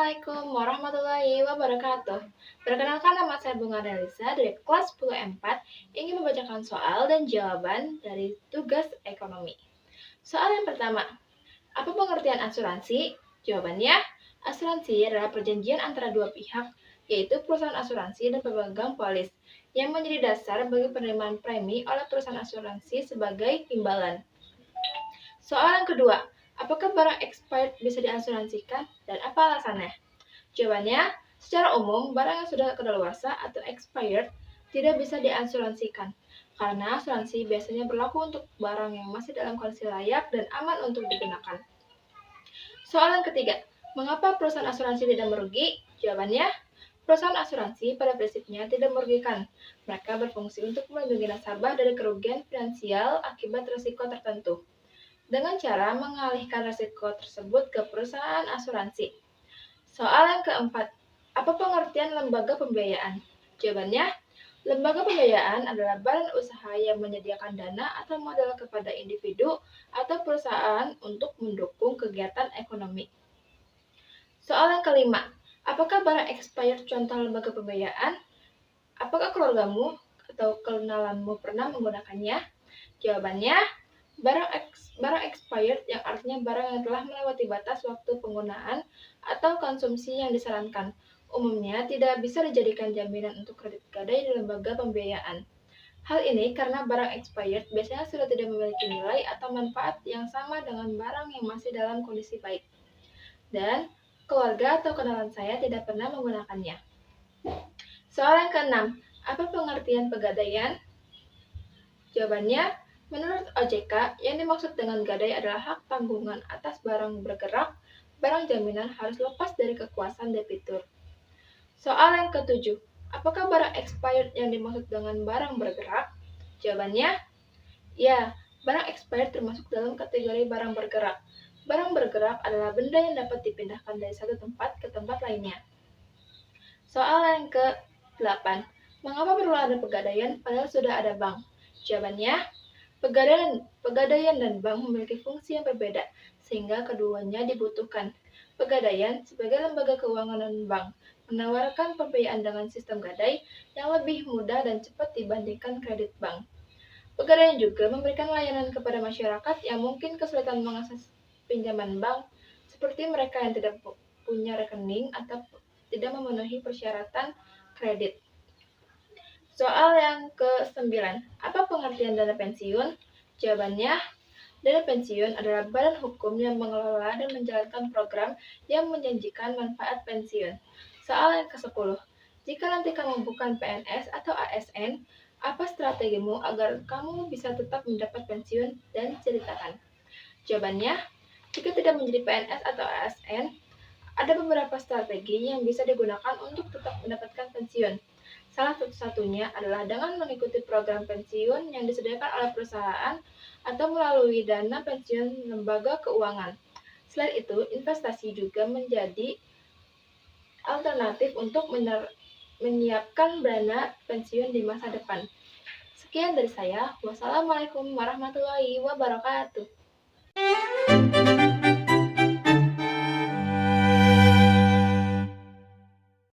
Assalamualaikum warahmatullahi wabarakatuh. Perkenalkan, nama saya Bunga Delisa dari kelas 10 4 ingin membacakan soal dan jawaban dari tugas ekonomi. Soal yang pertama, apa pengertian asuransi? Jawabannya, asuransi adalah perjanjian antara dua pihak, yaitu perusahaan asuransi dan pemegang polis, yang menjadi dasar bagi penerimaan premi oleh perusahaan asuransi sebagai imbalan. Soal yang kedua, apakah barang expired bisa diasuransikan dan apa alasannya? Jawabannya, secara umum, barang yang sudah kadaluarsa atau expired tidak bisa diasuransikan, karena asuransi biasanya berlaku untuk barang yang masih dalam kondisi layak dan aman untuk digunakan. Soal yang ketiga, mengapa perusahaan asuransi tidak merugi? Jawabannya, perusahaan asuransi pada prinsipnya tidak merugikan. Mereka berfungsi untuk melindungi nasabah dari kerugian finansial akibat risiko tertentu, dengan cara mengalihkan risiko tersebut ke perusahaan asuransi. Soal yang keempat, apa pengertian lembaga pembiayaan? Jawabannya, lembaga pembiayaan adalah badan usaha yang menyediakan dana atau modal kepada individu atau perusahaan untuk mendukung kegiatan ekonomi. Soal yang kelima, apakah barang expired contoh lembaga pembiayaan? Apakah keluargamu atau kenalanmu pernah menggunakannya? Jawabannya, barang expired yang artinya barang yang telah melewati batas waktu penggunaan atau konsumsi yang disarankan, umumnya tidak bisa dijadikan jaminan untuk kredit gadai di lembaga pembiayaan. Hal ini karena barang expired biasanya sudah tidak memiliki nilai atau manfaat yang sama dengan barang yang masih dalam kondisi baik. Dan keluarga atau kenalan saya tidak pernah menggunakannya. Soal yang keenam, apa pengertian pegadaian? Jawabannya, menurut OJK, yang dimaksud dengan gadai adalah hak tanggungan atas barang bergerak. Barang jaminan harus lepas dari kekuasaan debitur. Soal yang ketujuh, apakah barang expired yang dimaksud dengan barang bergerak? Jawabannya, ya, barang expired termasuk dalam kategori barang bergerak. Barang bergerak adalah benda yang dapat dipindahkan dari satu tempat ke tempat lainnya. Soal yang ke-8, mengapa perlu ada pegadaian padahal sudah ada bank? Jawabannya, pegadaian dan bank memiliki fungsi yang berbeda, sehingga keduanya dibutuhkan. Pegadaian, sebagai lembaga keuangan dan bank, menawarkan pembiayaan dengan sistem gadai yang lebih mudah dan cepat dibandingkan kredit bank. Pegadaian juga memberikan layanan kepada masyarakat yang mungkin kesulitan mengakses pinjaman bank, seperti mereka yang tidak punya rekening atau tidak memenuhi persyaratan kredit. Soal yang ke-9, apa pengertian dana pensiun? Jawabannya, dana pensiun adalah badan hukum yang mengelola dan menjalankan program yang menjanjikan manfaat pensiun. Soal yang ke-10, jika nanti kamu bukan PNS atau ASN, apa strategimu agar kamu bisa tetap mendapat pensiun dan ceritakan? Jawabannya, jika tidak menjadi PNS atau ASN, ada beberapa strategi yang bisa digunakan untuk tetap mendapatkan pensiun. Salah satunya adalah dengan mengikuti program pensiun yang disediakan oleh perusahaan atau melalui dana pensiun lembaga keuangan. Selain itu, investasi juga menjadi alternatif untuk menyiapkan dana pensiun di masa depan. Sekian dari saya. Wassalamualaikum warahmatullahi wabarakatuh.